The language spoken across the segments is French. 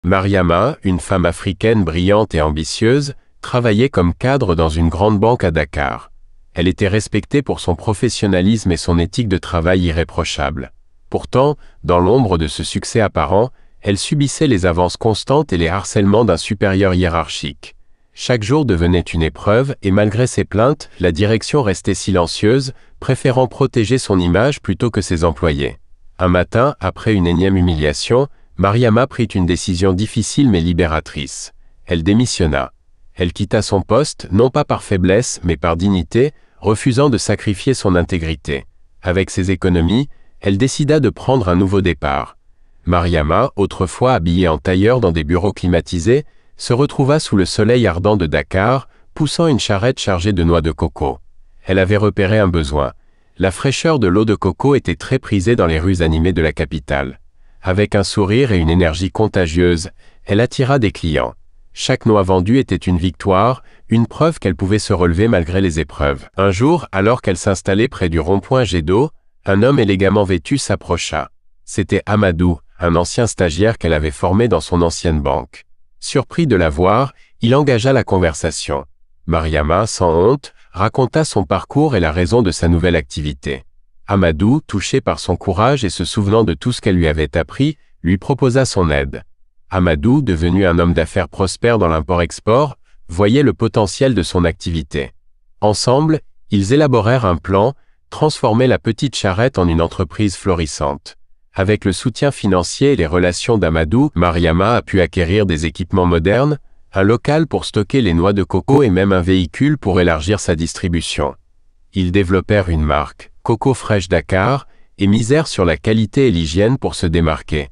Mariama, une femme africaine brillante et ambitieuse, travaillait comme cadre dans une grande banque à Dakar. Elle était respectée pour son professionnalisme et son éthique de travail irréprochable. Pourtant, dans l'ombre de ce succès apparent, elle subissait les avances constantes et les harcèlements d'un supérieur hiérarchique. Chaque jour devenait une épreuve et malgré ses plaintes, la direction restait silencieuse, préférant protéger son image plutôt que ses employés. Un matin, après une énième humiliation, Mariama prit une décision difficile mais libératrice. Elle démissionna. Elle quitta son poste, non pas par faiblesse, mais par dignité, refusant de sacrifier son intégrité. Avec ses économies, elle décida de prendre un nouveau départ. Mariama, autrefois habillée en tailleur dans des bureaux climatisés, se retrouva sous le soleil ardent de Dakar, poussant une charrette chargée de noix de coco. Elle avait repéré un besoin. La fraîcheur de l'eau de coco était très prisée dans les rues animées de la capitale. Avec un sourire et une énergie contagieuse, elle attira des clients. Chaque noix vendue était une victoire, une preuve qu'elle pouvait se relever malgré les épreuves. Un jour, alors qu'elle s'installait près du rond-point jet d'eau, un homme élégamment vêtu s'approcha. C'était Amadou, un ancien stagiaire qu'elle avait formé dans son ancienne banque. Surpris de la voir, il engagea la conversation. Mariama, sans honte, raconta son parcours et la raison de sa nouvelle activité. Amadou, touché par son courage et se souvenant de tout ce qu'elle lui avait appris, lui proposa son aide. Amadou, devenu un homme d'affaires prospère dans l'import-export, voyait le potentiel de son activité. Ensemble, ils élaborèrent un plan, transformer la petite charrette en une entreprise florissante. Avec le soutien financier et les relations d'Amadou, Mariama a pu acquérir des équipements modernes, un local pour stocker les noix de coco et même un véhicule pour élargir sa distribution. Ils développèrent une marque, Coco Fresh Dakar, et misèrent sur la qualité et l'hygiène pour se démarquer.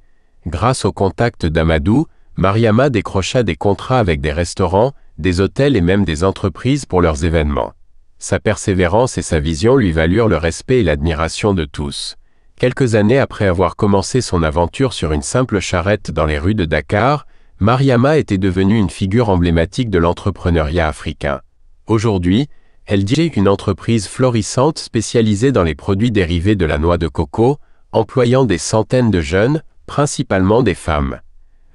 Grâce au contact d'Amadou, Mariama décrocha des contrats avec des restaurants, des hôtels et même des entreprises pour leurs événements. Sa persévérance et sa vision lui valurent le respect et l'admiration de tous. Quelques années après avoir commencé son aventure sur une simple charrette dans les rues de Dakar, Mariama était devenue une figure emblématique de l'entrepreneuriat africain. Aujourd'hui, elle dirige une entreprise florissante spécialisée dans les produits dérivés de la noix de coco, employant des centaines de jeunes, principalement des femmes.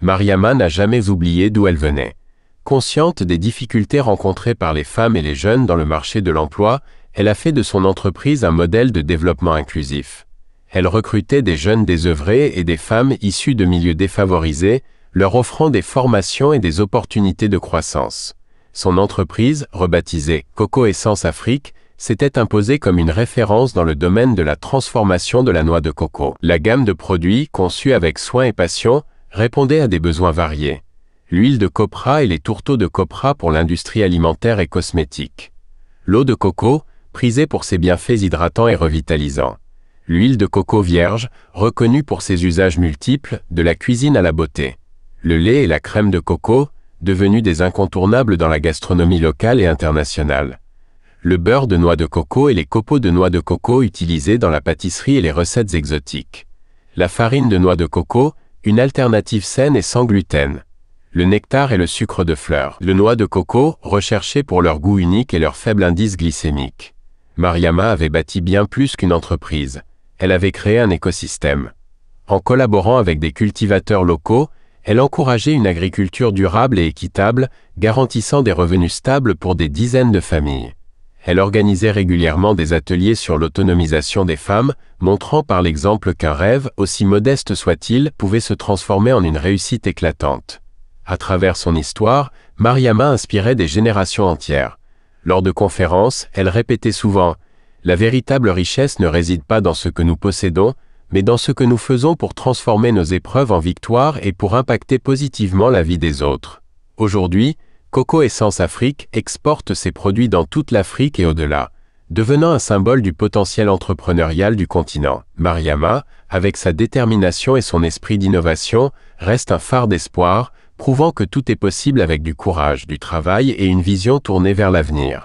Mariama n'a jamais oublié d'où elle venait. Consciente des difficultés rencontrées par les femmes et les jeunes dans le marché de l'emploi, elle a fait de son entreprise un modèle de développement inclusif. Elle recrutait des jeunes désœuvrés et des femmes issues de milieux défavorisés, leur offrant des formations et des opportunités de croissance. Son entreprise, rebaptisée Coco Essence Afrique, s'était imposée comme une référence dans le domaine de la transformation de la noix de coco. La gamme de produits, conçue avec soin et passion, répondait à des besoins variés. L'huile de copra et les tourteaux de copra pour l'industrie alimentaire et cosmétique. L'eau de coco, prisée pour ses bienfaits hydratants et revitalisants. L'huile de coco vierge, reconnue pour ses usages multiples, de la cuisine à la beauté. Le lait et la crème de coco, devenus des incontournables dans la gastronomie locale et internationale. Le beurre de noix de coco et les copeaux de noix de coco utilisés dans la pâtisserie et les recettes exotiques. La farine de noix de coco, une alternative saine et sans gluten. Le nectar et le sucre de fleurs. Le noix de coco, recherchés pour leur goût unique et leur faible indice glycémique. Mariama avait bâti bien plus qu'une entreprise. Elle avait créé un écosystème. En collaborant avec des cultivateurs locaux, elle encourageait une agriculture durable et équitable, garantissant des revenus stables pour des dizaines de familles. Elle organisait régulièrement des ateliers sur l'autonomisation des femmes, montrant par l'exemple qu'un rêve, aussi modeste soit-il, pouvait se transformer en une réussite éclatante. À travers son histoire, Mariama inspirait des générations entières. Lors de conférences, elle répétait souvent « La véritable richesse ne réside pas dans ce que nous possédons, mais dans ce que nous faisons pour transformer nos épreuves en victoires et pour impacter positivement la vie des autres. » Aujourd'hui, Coco Essence Afrique exporte ses produits dans toute l'Afrique et au-delà, devenant un symbole du potentiel entrepreneurial du continent. Mariama, avec sa détermination et son esprit d'innovation, reste un phare d'espoir, prouvant que tout est possible avec du courage, du travail et une vision tournée vers l'avenir.